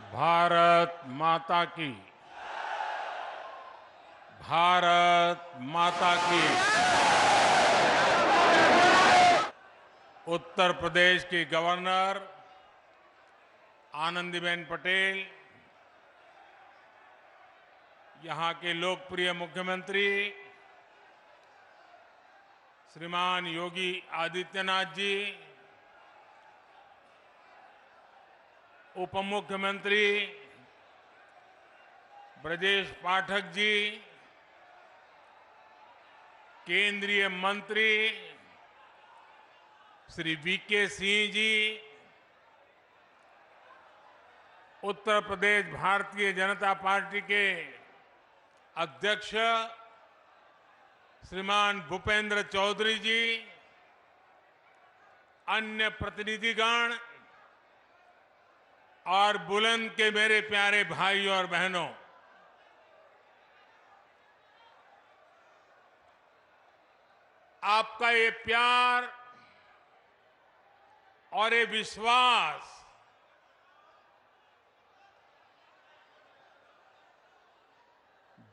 भारत माता की। भारत माता की। उत्तर प्रदेश की गवर्नर आनंदीबेन पटेल, यहां के लोकप्रिय मुख्यमंत्री श्रीमान योगी आदित्यनाथ जी, उप मुख्यमंत्री ब्रजेश पाठक जी, केंद्रीय मंत्री श्री वीके सिंह जी, उत्तर प्रदेश भारतीय जनता पार्टी के अध्यक्ष श्रीमान भूपेंद्र चौधरी जी, अन्य प्रतिनिधिगण और बुलंद के मेरे प्यारे भाइयों और बहनों, आपका ये प्यार और ये विश्वास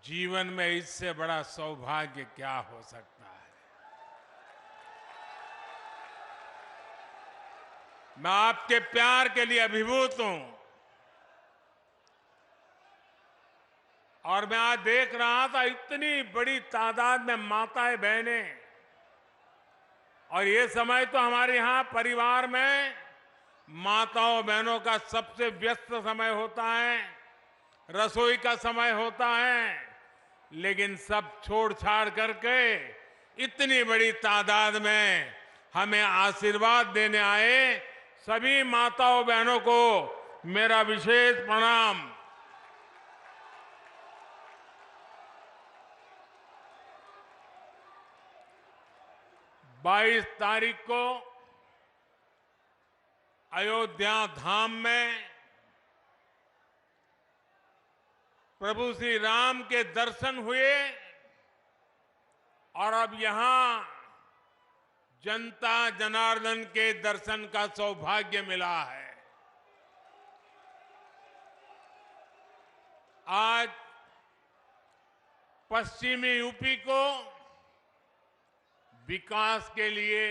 जीवन में इससे बड़ा सौभाग्य क्या हो सकता है। मैं आपके प्यार के लिए अभिभूत हूं और मैं आज देख रहा था इतनी बड़ी तादाद में माताएं बहनें, और ये समय तो हमारे यहाँ परिवार में माताओं बहनों का सबसे व्यस्त समय होता है, रसोई का समय होता है, लेकिन सब छोड़ छाड़ करके इतनी बड़ी तादाद में हमें आशीर्वाद देने आए सभी माताओं बहनों को मेरा विशेष प्रणाम। बाईस तारीख को अयोध्या धाम में प्रभु श्री राम के दर्शन हुए और अब यहां जनता जनार्दन के दर्शन का सौभाग्य मिला है। आज पश्चिमी यूपी को विकास के लिए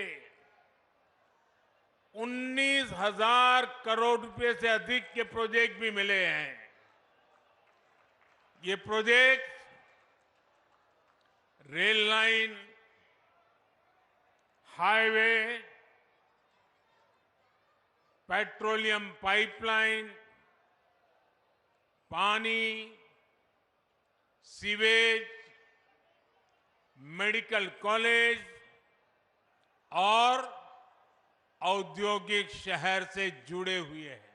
19,000 करोड़ रुपए से अधिक के प्रोजेक्ट भी मिले हैं। ये project rail line, highway, petroleum pipeline, पानी, सीवेज, मेडिकल कॉलेज और औद्योगिक शहर से जुड़े हुए हैं।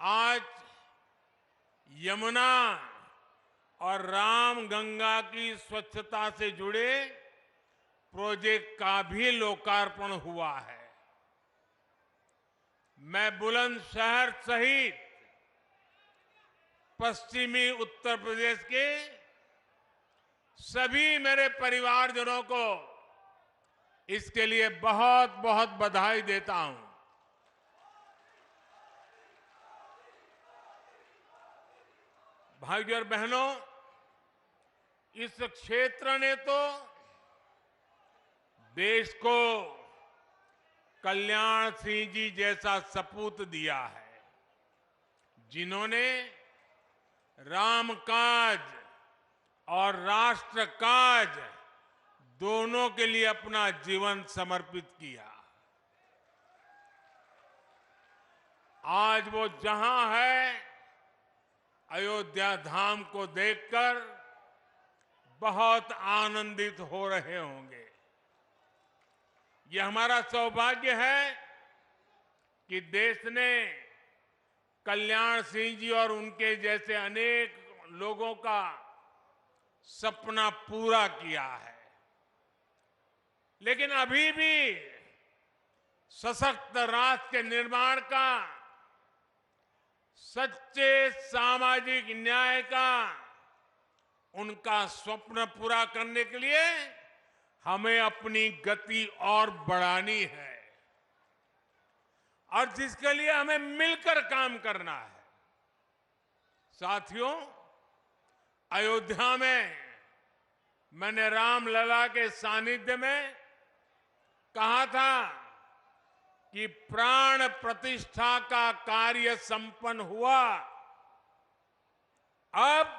आज यमुना और रामगंगा की स्वच्छता से जुड़े प्रोजेक्ट का भी लोकार्पण हुआ है। मैं बुलंदशहर सहित पश्चिमी उत्तर प्रदेश के सभी मेरे परिवारजनों को इसके लिए बहुत बहुत बधाई देता हूं। भाइयों और बहनों, इस क्षेत्र ने तो देश को कल्याण सिंह जी जैसा सपूत दिया है, जिन्होंने राम काज और राष्ट्र काज दोनों के लिए अपना जीवन समर्पित किया। आज वो जहां है, अयोध्या धाम को देखकर बहुत आनंदित हो रहे होंगे। ये हमारा सौभाग्य है कि देश ने कल्याण सिंह जी और उनके जैसे अनेक लोगों का सपना पूरा किया है। लेकिन अभी भी सशक्त राष्ट्र के निर्माण का, सच्चे सामाजिक न्याय का उनका स्वप्न पूरा करने के लिए हमें अपनी गति और बढ़ानी है। और जिसके लिए हमें मिलकर काम करना है। साथियों, अयोध्या में मैंने रामलला के सानिध्य में कहा था कि प्राण प्रतिष्ठा का कार्य संपन्न हुआ, अब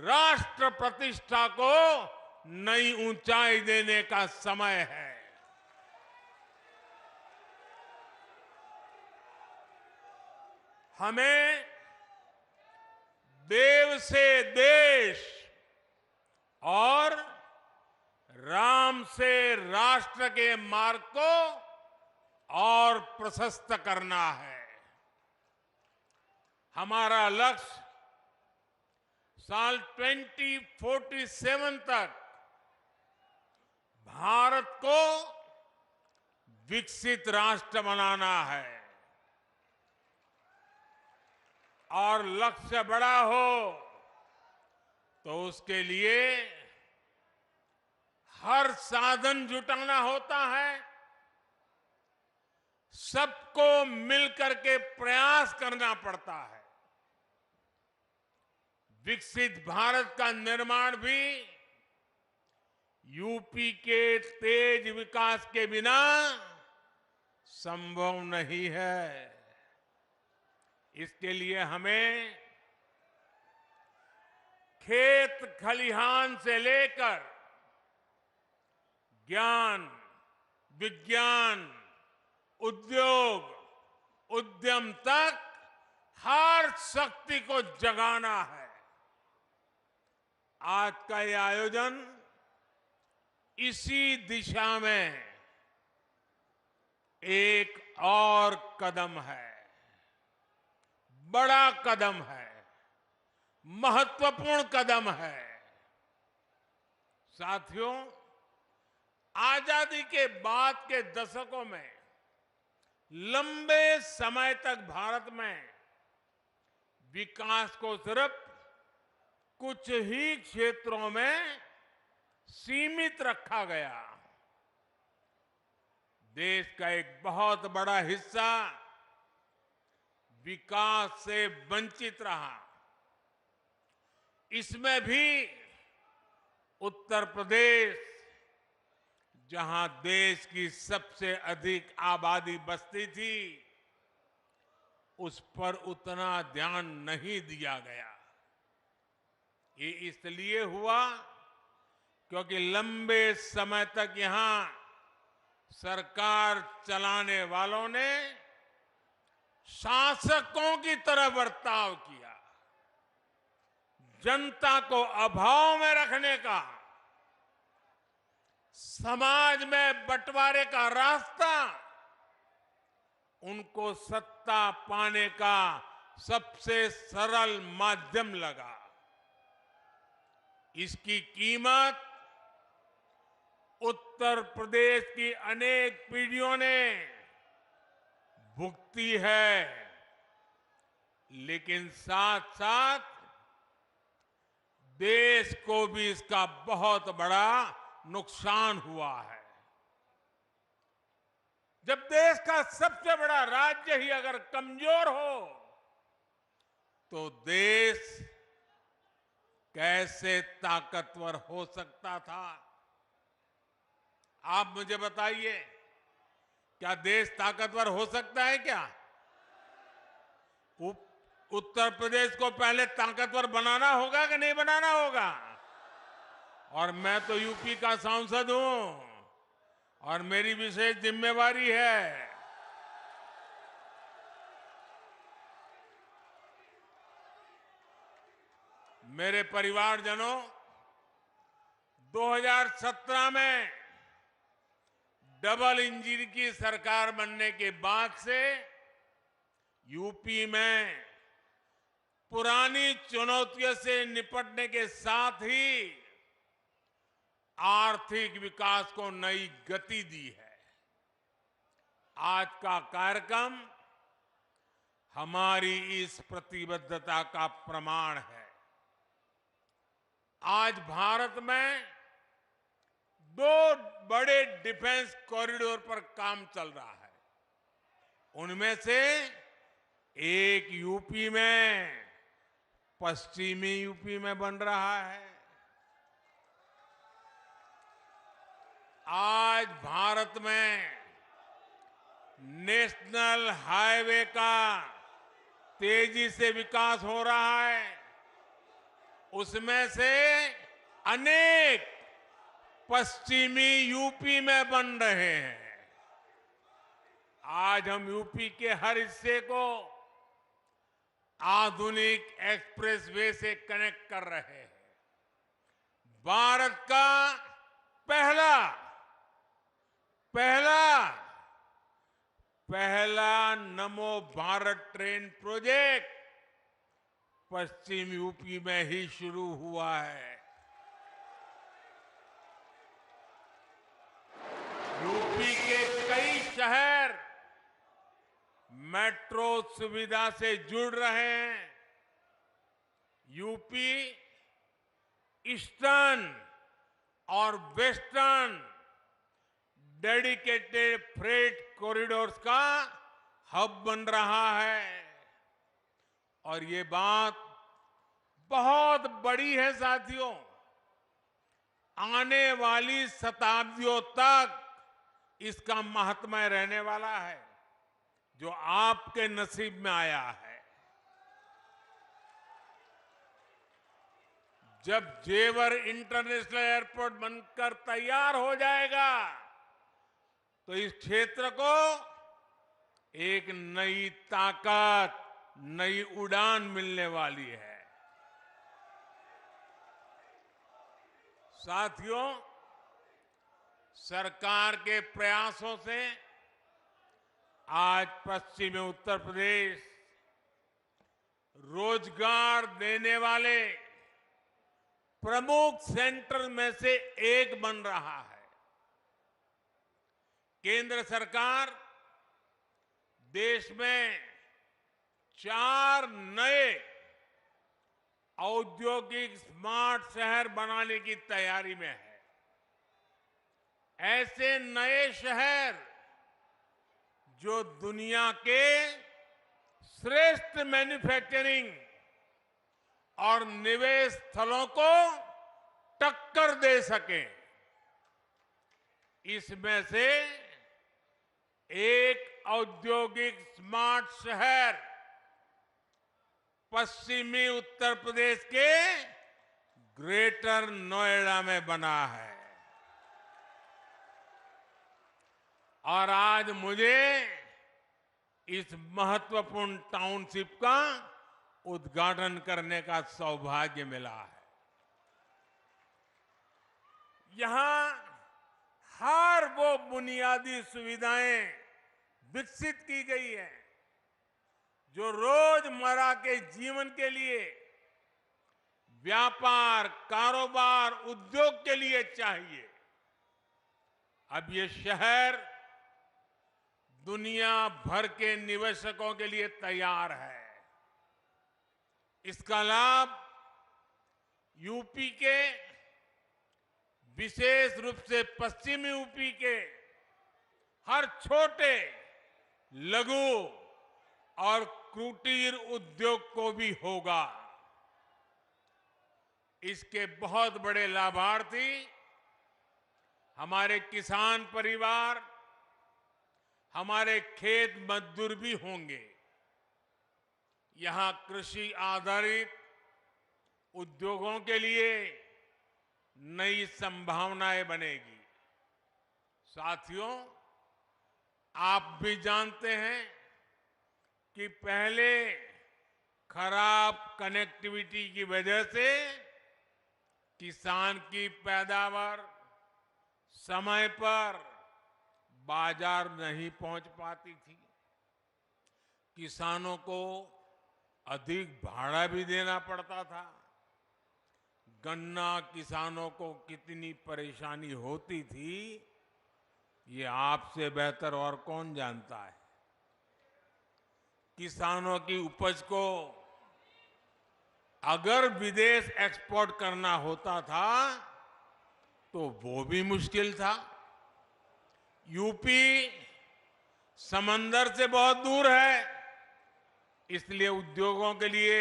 राष्ट्र प्रतिष्ठा को नई ऊंचाई देने का समय है। हमें देव से देश और राम से राष्ट्र के मार्ग को और प्रशस्त करना है। हमारा लक्ष्य साल 2047 तक भारत को विकसित राष्ट्र बनाना है। और लक्ष्य बड़ा हो तो उसके लिए हर साधन जुटाना होता है, सबको मिलकर के प्रयास करना पड़ता है। विकसित भारत का निर्माण भी यूपी के तेज विकास के बिना संभव नहीं है। इसके लिए हमें खेत खलिहान से लेकर ज्ञान, विज्ञान, उद्योग, उद्यम तक हर शक्ति को जगाना है। आज का ये आयोजन इसी दिशा में एक और कदम है, बड़ा कदम है, महत्वपूर्ण कदम है। साथियों, आजादी के बाद के दशकों में लंबे समय तक भारत में विकास को सिर्फ कुछ ही क्षेत्रों में सीमित रखा गया। देश का एक बहुत बड़ा हिस्सा विकास से वंचित रहा। इसमें भी उत्तर प्रदेश, जहां देश की सबसे अधिक आबादी बसती थी, उस पर उतना ध्यान नहीं दिया गया। ये इसलिए हुआ क्योंकि लंबे समय तक यहां सरकार चलाने वालों ने शासकों की तरह बर्ताव किया। जनता को अभाव में रखने का, समाज में बंटवारे का रास्ता उनको सत्ता पाने का सबसे सरल माध्यम लगा। इसकी कीमत उत्तर प्रदेश की अनेक पीढ़ियों ने भुगती है, लेकिन साथ साथ देश को भी इसका बहुत बड़ा नुकसान हुआ है। जब देश का सबसे बड़ा राज्य ही अगर कमजोर हो तो देश कैसे ताकतवर हो सकता था? आप मुझे बताइए, क्या देश ताकतवर हो सकता है क्या? उत्तर प्रदेश को पहले ताकतवर बनाना होगा कि नहीं बनाना होगा? और मैं तो यूपी का सांसद हूं और मेरी विशेष जिम्मेवारी है। मेरे परिवारजनों, 2017 में डबल इंजन की सरकार बनने के बाद से यूपी में पुरानी चुनौतियों से निपटने के साथ ही आर्थिक विकास को नई गति दी है। आज का कार्यक्रम हमारी इस प्रतिबद्धता का प्रमाण है। आज भारत में 2 बड़े डिफेंस कॉरिडोर पर काम चल रहा है। उनमें से एक यूपी में, पश्चिमी यूपी में बन रहा है। आज भारत में नेशनल हाईवे का तेजी से विकास हो रहा है। उसमें से अनेक पश्चिमी यूपी में बन रहे हैं। आज हम यूपी के हर हिस्से को आधुनिक एक्सप्रेसवे से कनेक्ट कर रहे हैं। भारत का पहला नमो भारत ट्रेन प्रोजेक्ट पश्चिम यूपी में ही शुरू हुआ है। यूपी के कई शहर मेट्रो सुविधा से जुड़ रहे हैं। यूपी ईस्टर्न और वेस्टर्न डेडिकेटेड फ्रेट कॉरिडोर्स का हब बन रहा है। और ये बात बहुत बड़ी है साथियों। आने वाली शताब्दियों तक इसका महात्म्य रहने वाला है, जो आपके नसीब में आया है। जब जेवर इंटरनेशनल एयरपोर्ट बनकर तैयार हो जाएगा तो इस क्षेत्र को एक नई ताकत, नई उड़ान मिलने वाली है। साथियों, सरकार के प्रयासों से आज पश्चिमी उत्तर प्रदेश रोजगार देने वाले प्रमुख सेंटर में से एक बन रहा है। केंद्र सरकार देश में 4 नए औद्योगिक स्मार्ट शहर बनाने की तैयारी में है। ऐसे नए शहर जो दुनिया के श्रेष्ठ मैन्युफैक्चरिंग और निवेश स्थलों को टक्कर दे सके। इसमें से एक औद्योगिक स्मार्ट शहर पश्चिमी उत्तर प्रदेश के ग्रेटर नोएडा में बना है। और आज मुझे इस महत्वपूर्ण टाउनशिप का उद्घाटन करने का सौभाग्य मिला है। यहां हर वो बुनियादी सुविधाएं विकसित की गई है जो रोजमर्रा के जीवन के लिए, व्यापार, कारोबार, उद्योग के लिए चाहिए। अब ये शहर दुनिया भर के निवेशकों के लिए तैयार है। इसका लाभ यूपी के, विशेष रूप से पश्चिमी यूपी के हर छोटे, लघु और कुटीर उद्योग को भी होगा। इसके बहुत बड़े लाभार्थी हमारे किसान परिवार, हमारे खेत मजदूर भी होंगे। यहां कृषि आधारित उद्योगों के लिए नई संभावनाएं बनेगी। साथियों, आप भी जानते हैं कि पहले खराब कनेक्टिविटी की वजह से किसान की पैदावार समय पर बाजार नहीं पहुंच पाती थी। किसानों को अधिक भाड़ा भी देना पड़ता था। गन्ना किसानों को कितनी परेशानी होती थी, ये आपसे बेहतर और कौन जानता है। किसानों की उपज को अगर विदेश एक्सपोर्ट करना होता था तो वो भी मुश्किल था। यूपी समंदर से बहुत दूर है, इसलिए उद्योगों के लिए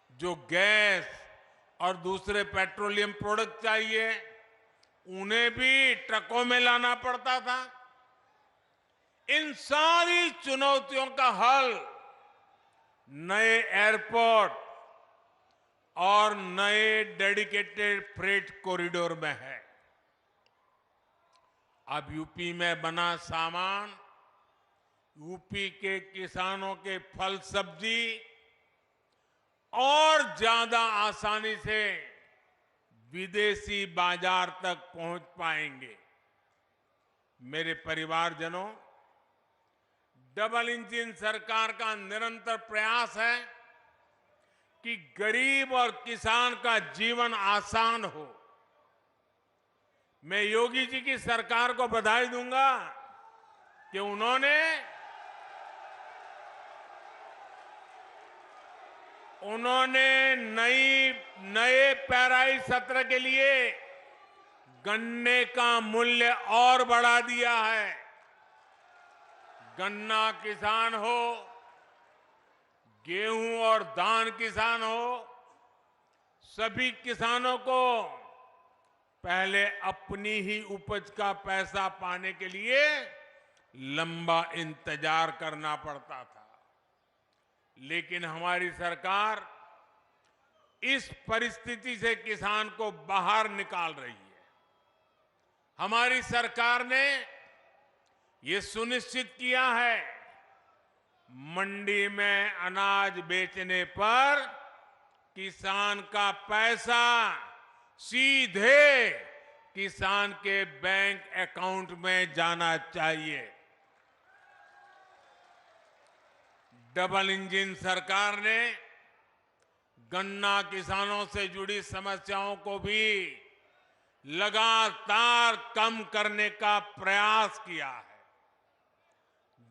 जो गैस और दूसरे पेट्रोलियम प्रोडक्ट चाहिए उन्हें भी ट्रकों में लाना पड़ता था। इन सारी चुनौतियों का हल नए एयरपोर्ट और नए डेडिकेटेड फ्रेट कॉरिडोर में है। अब यूपी में बना सामान यूपी के किसानों के फल सब्जी और ज्यादा आसानी से विदेशी बाजार तक पहुंच पाएंगे। मेरे परिवारजनों, डबल इंजन सरकार का निरंतर प्रयास है कि गरीब और किसान का जीवन आसान हो। मैं योगी जी की सरकार को बधाई दूंगा कि उन्होंने नए पेराई सत्र के लिए गन्ने का मूल्य और बढ़ा दिया है। गन्ना किसान हो, गेहूं और धान किसान हो, सभी किसानों को पहले अपनी ही उपज का पैसा पाने के लिए लंबा इंतजार करना पड़ता था। लेकिन हमारी सरकार इस परिस्थिति से किसान को बाहर निकाल रही है। हमारी सरकार ने ये सुनिश्चित किया है, मंडी में अनाज बेचने पर किसान का पैसा सीधे किसान के बैंक अकाउंट में जाना चाहिए। डबल इंजन सरकार ने गन्ना किसानों से जुड़ी समस्याओं को भी लगातार कम करने का प्रयास किया है।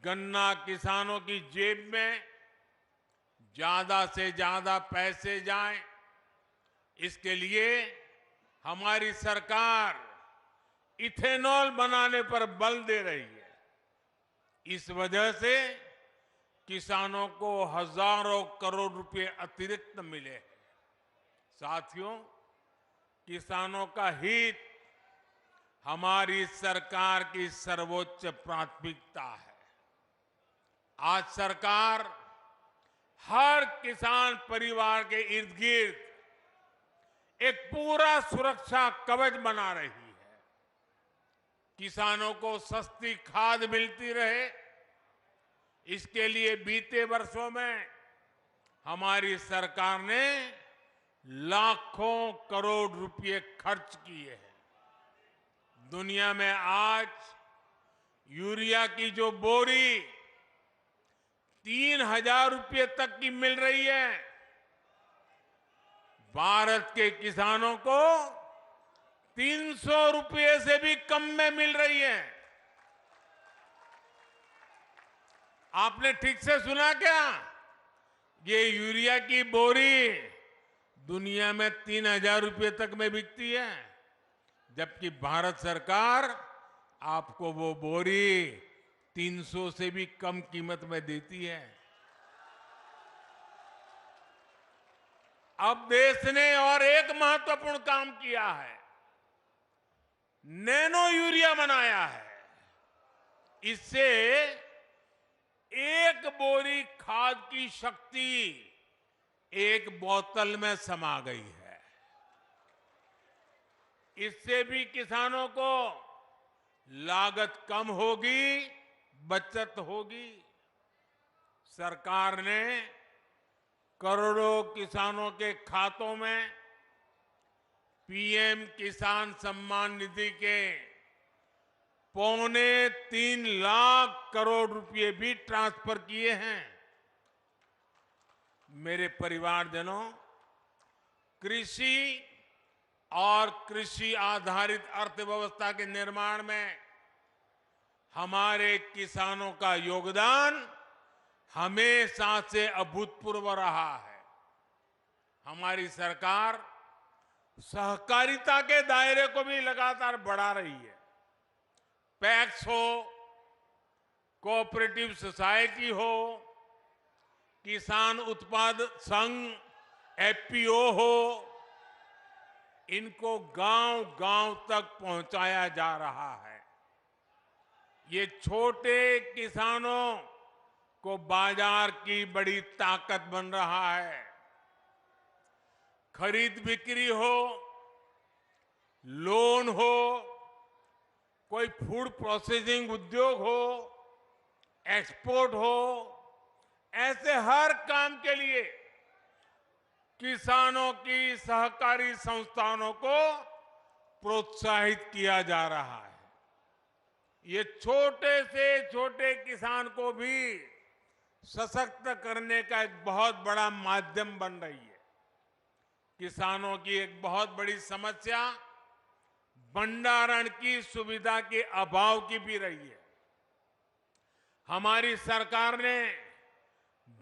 गन्ना किसानों की जेब में ज्यादा से ज्यादा पैसे जाएं, इसके लिए हमारी सरकार इथेनॉल बनाने पर बल दे रही है। इस वजह से किसानों को हजारों करोड़ रुपए अतिरिक्त मिले हैं। साथियों, किसानों का हित हमारी सरकार की सर्वोच्च प्राथमिकता है। आज सरकार हर किसान परिवार के इर्द गिर्द एक पूरा सुरक्षा कवच बना रही है। किसानों को सस्ती खाद मिलती रहे, इसके लिए बीते वर्षों में हमारी सरकार ने लाखों करोड़ रुपए खर्च किए हैं। दुनिया में आज यूरिया की जो बोरी 3,000 रुपए तक की मिल रही है, भारत के किसानों को 300 रुपए से भी कम में मिल रही है। आपने ठीक से सुना क्या? ये यूरिया की बोरी दुनिया में 3,000 रुपए तक में बिकती है, जबकि भारत सरकार आपको वो बोरी 300 से भी कम कीमत में देती है। अब देश ने और एक महत्वपूर्ण काम किया है, नैनो यूरिया बनाया है। इससे एक बोरी खाद की शक्ति एक बोतल में समा गई है। इससे भी किसानों को लागत कम होगी, बचत होगी। सरकार ने करोड़ों किसानों के खातों में पीएम किसान सम्मान निधि के 3.25 लाख करोड़ रुपए भी ट्रांसफर किए हैं। मेरे परिवारजनों, कृषि और कृषि आधारित अर्थव्यवस्था के निर्माण में हमारे किसानों का योगदान हमेशा से अभूतपूर्व रहा है। हमारी सरकार सहकारिता के दायरे को भी लगातार बढ़ा रही है। पैक्स हो, कोऑपरेटिव सोसाइटी हो, किसान उत्पाद संघ एफपीओ हो, इनको गांव-गांव तक पहुंचाया जा रहा है। ये छोटे किसानों को बाजार की बड़ी ताकत बन रहा है। खरीद बिक्री हो, लोन हो, कोई फूड प्रोसेसिंग उद्योग हो, एक्सपोर्ट हो, ऐसे हर काम के लिए किसानों की सहकारी संस्थानों को प्रोत्साहित किया जा रहा है। ये छोटे से छोटे किसान को भी सशक्त करने का एक बहुत बड़ा माध्यम बन रही है। किसानों की एक बहुत बड़ी समस्या भंडारण की सुविधा के अभाव की भी रही है। हमारी सरकार ने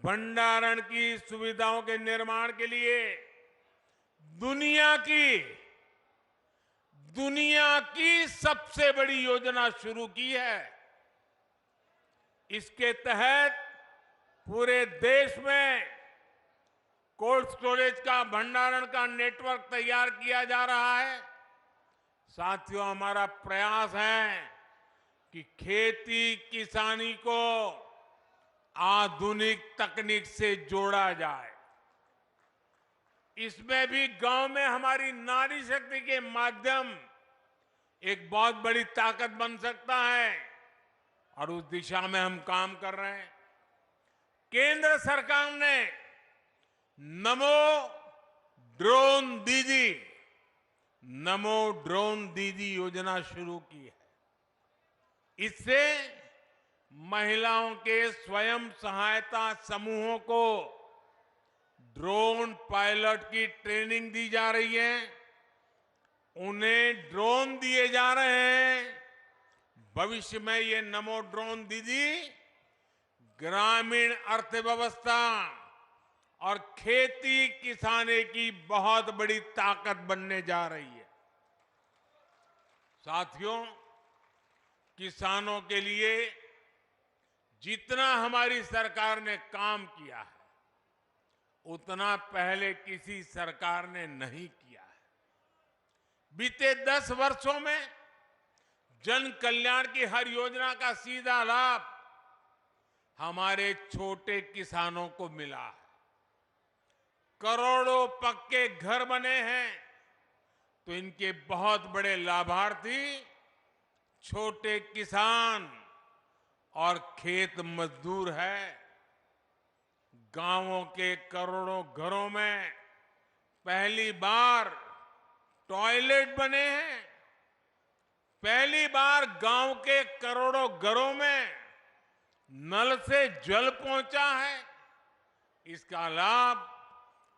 भंडारण की सुविधाओं के निर्माण के लिए दुनिया की सबसे बड़ी योजना शुरू की है। इसके तहत पूरे देश में कोल्ड स्टोरेज का भंडारण का नेटवर्क तैयार किया जा रहा है। साथियों, हमारा प्रयास है कि खेती किसानी को आधुनिक तकनीक से जोड़ा जाए। इसमें भी गांव में हमारी नारी शक्ति के माध्यम एक बहुत बड़ी ताकत बन सकता है और उस दिशा में हम काम कर रहे हैं। केंद्र सरकार ने नमो ड्रोन दीदी योजना शुरू की है। इससे महिलाओं के स्वयं सहायता समूहों को ड्रोन पायलट की ट्रेनिंग दी जा रही है। उन्हें ड्रोन दिए जा रहे हैं। भविष्य में ये नमो ड्रोन दीदी ग्रामीण अर्थव्यवस्था और खेती किसानी की बहुत बड़ी ताकत बनने जा रही है। साथियों, किसानों के लिए जितना हमारी सरकार ने काम किया है, उतना पहले किसी सरकार ने नहीं किया है। बीते 10 वर्षों में जन कल्याण की हर योजना का सीधा लाभ हमारे छोटे किसानों को मिला है। करोड़ों पक्के घर बने हैं, तो इनके बहुत बड़े लाभार्थी छोटे किसान और खेत मजदूर है। गांवों के करोड़ों घरों में पहली बार टॉयलेट बने हैं। पहली बार गांव के करोड़ों घरों में नल से जल पहुंचा है। इसका लाभ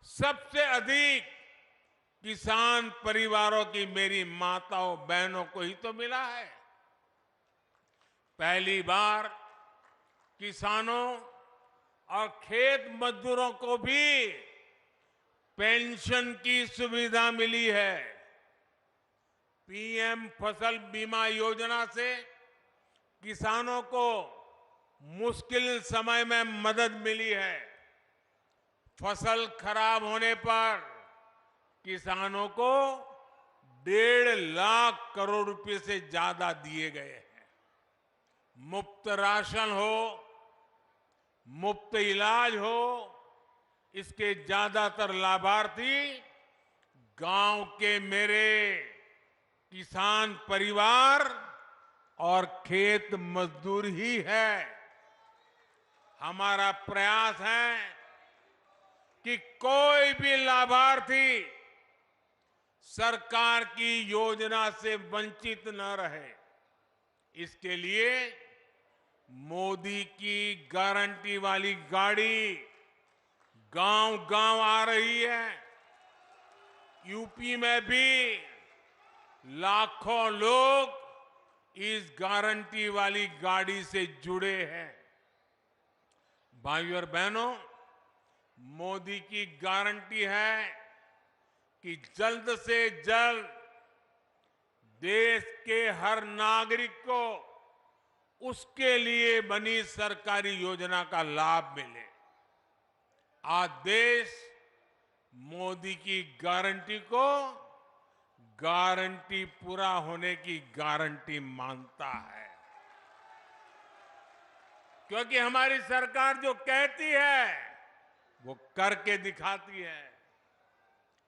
सबसे अधिक किसान परिवारों की मेरी माताओं बहनों को ही तो मिला है। पहली बार किसानों और खेत मजदूरों को भी पेंशन की सुविधा मिली है। पीएम फसल बीमा योजना से किसानों को मुश्किल समय में मदद मिली है। फसल खराब होने पर किसानों को 1.5 लाख करोड़ रुपए से ज्यादा दिए गए हैं। मुफ्त राशन हो, मुफ्त इलाज हो, इसके ज्यादातर लाभार्थी गांव के मेरे किसान परिवार और खेत मजदूर ही है। हमारा प्रयास है कि कोई भी लाभार्थी सरकार की योजना से वंचित न रहे। इसके लिए मोदी की गारंटी वाली गाड़ी गांव-गांव आ रही है। यूपी में भी लाखों लोग इस गारंटी वाली गाड़ी से जुड़े हैं। भाइयों और बहनों, मोदी की गारंटी है कि जल्द से जल्द देश के हर नागरिक को उसके लिए बनी सरकारी योजना का लाभ मिले। आज देश मोदी की गारंटी को गारंटी पूरा होने की गारंटी मानता है, क्योंकि हमारी सरकार जो कहती है वो करके दिखाती है।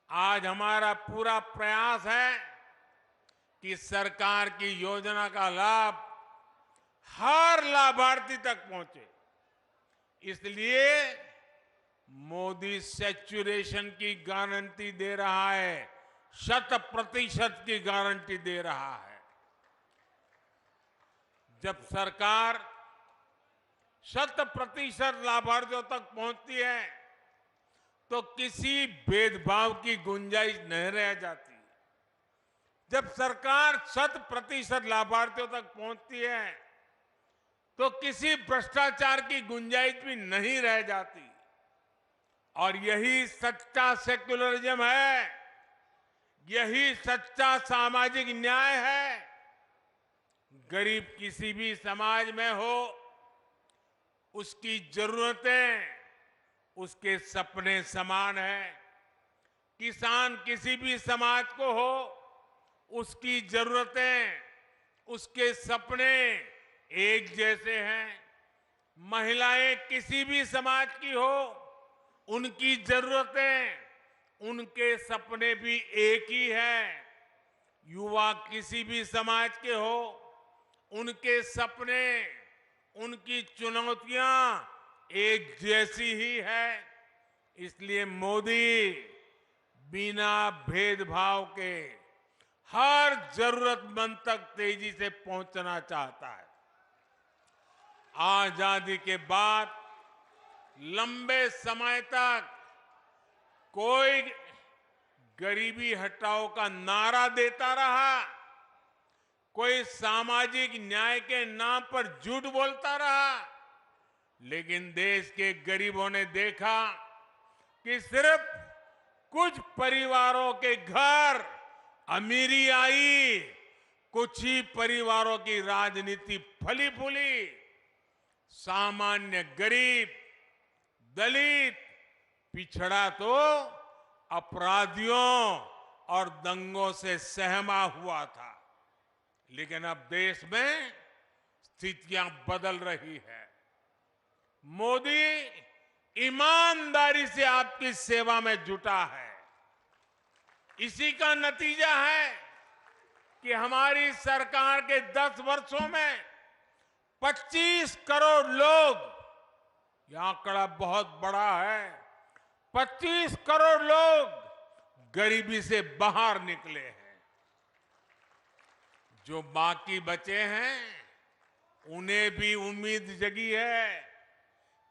आज हमारा पूरा प्रयास है कि सरकार की योजना का लाभ हर लाभार्थी तक पहुंचे। इसलिए मोदी सैचुरेशन की गारंटी दे रहा है, 100% की गारंटी दे रहा है। जब सरकार 100% लाभार्थियों तक पहुंचती है तो किसी भेदभाव की गुंजाइश नहीं रह जाती। जब सरकार 100% लाभार्थियों तक पहुंचती है तो किसी भ्रष्टाचार की गुंजाइश भी नहीं रह जाती। और यही सच्चा सेक्युलरिज्म है, यही सच्चा सामाजिक न्याय है। गरीब किसी भी समाज में हो, उसकी जरूरतें उसके सपने समान है। किसान किसी भी समाज को हो, उसकी जरूरतें उसके सपने एक जैसे हैं। महिलाएं किसी भी समाज की हो, उनकी जरूरतें उनके सपने भी एक ही हैं। युवा किसी भी समाज के हो, उनके सपने उनकी चुनौतियां एक जैसी ही है। इसलिए मोदी बिना भेदभाव के हर जरूरतमंद तक तेजी से पहुंचना चाहता है। आजादी के बाद लंबे समय तक कोई गरीबी हटाओ का नारा देता रहा, कोई सामाजिक न्याय के नाम पर झूठ बोलता रहा, लेकिन देश के गरीबों ने देखा कि सिर्फ कुछ परिवारों के घर अमीरी आई, कुछ ही परिवारों की राजनीति फली फूली। सामान्य गरीब, दलित, पिछड़ा तो अपराधियों और दंगों से सहमा हुआ था। लेकिन अब देश में स्थितियां बदल रही है। मोदी ईमानदारी से आपकी सेवा में जुटा है। इसी का नतीजा है कि हमारी सरकार के 10 वर्षों में 25 करोड़ लोग, यह आंकड़ा बहुत बड़ा है, 25 करोड़ लोग गरीबी से बाहर निकले हैं। जो बाकी बचे हैं उन्हें भी उम्मीद जगी है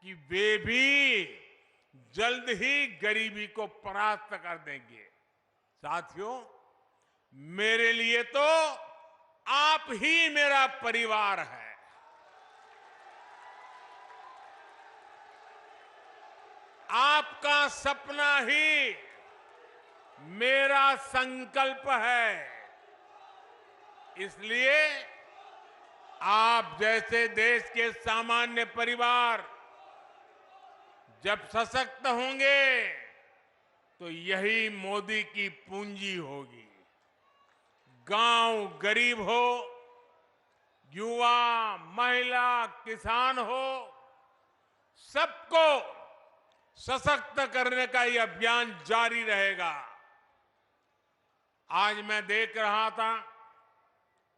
कि वे भी जल्द ही गरीबी को परास्त कर देंगे। साथियों, मेरे लिए तो आप ही मेरा परिवार है। आपका सपना ही मेरा संकल्प है। इसलिए आप जैसे देश के सामान्य परिवार जब सशक्त होंगे तो यही मोदी की पूंजी होगी। गांव गरीब हो, युवा, महिला, किसान हो, सबको सशक्त करने का ये अभियान जारी रहेगा। आज मैं देख रहा था,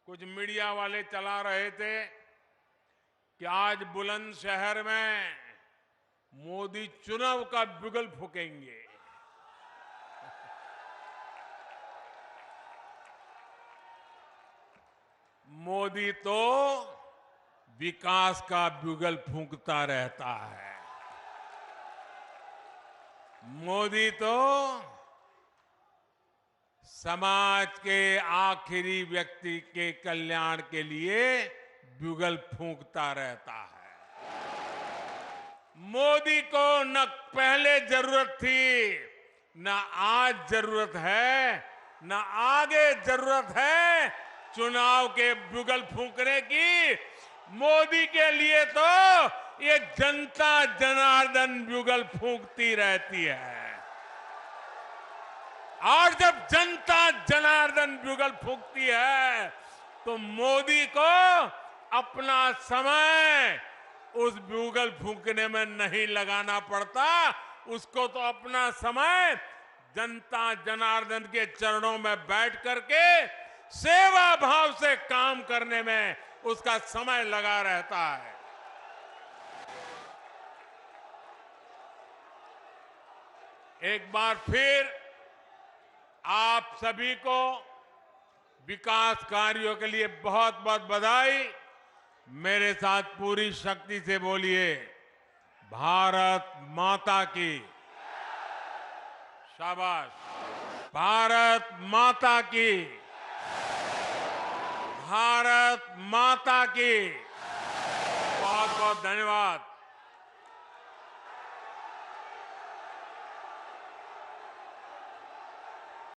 कुछ मीडिया वाले चला रहे थे कि आज बुलंदशहर में मोदी चुनाव का बिगुल फूकेंगे। मोदी तो विकास का बिगुल फूंकता रहता है। मोदी तो समाज के आखिरी व्यक्ति के कल्याण के लिए बिगुल फूंकता रहता है। मोदी को न पहले जरूरत थी, न आज जरूरत है, न आगे जरूरत है चुनाव के बिगुल फूंकने की। मोदी के लिए तो ये जनता जनार्दन ब्यूगल फूंकती रहती है। और जब जनता जनार्दन ब्यूगल फूंकती है तो मोदी को अपना समय उस ब्यूगल फूंकने में नहीं लगाना पड़ता, उसको तो अपना समय जनता जनार्दन के चरणों में बैठ करके सेवा भाव से काम करने में उसका समय लगा रहता है। एक बार फिर आप सभी को विकास कार्यों के लिए बहुत बहुत बधाई। मेरे साथ पूरी शक्ति से बोलिए, भारत माता की। शाबाश। भारत माता की। भारत माता की।